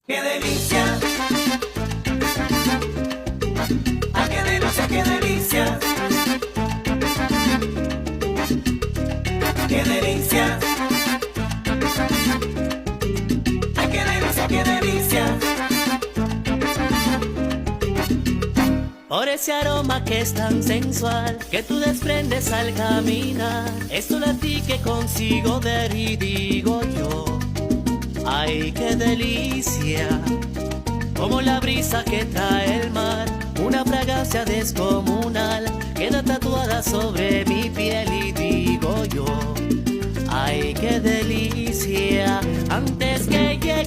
¡Qué delicia! ¡Ah, qué delicia, qué delicia! ¡Qué delicia! ¡Ah, qué delicia, qué delicia! Por ese aroma que es tan sensual que tú desprendes al caminar, es solo a ti que consigo ver y digo yo, ¡ay, qué delicia! Como la brisa que trae el mar, una fragancia descomunal queda tatuada sobre mi piel y digo yo, ¡ay, qué delicia! Antes que llegue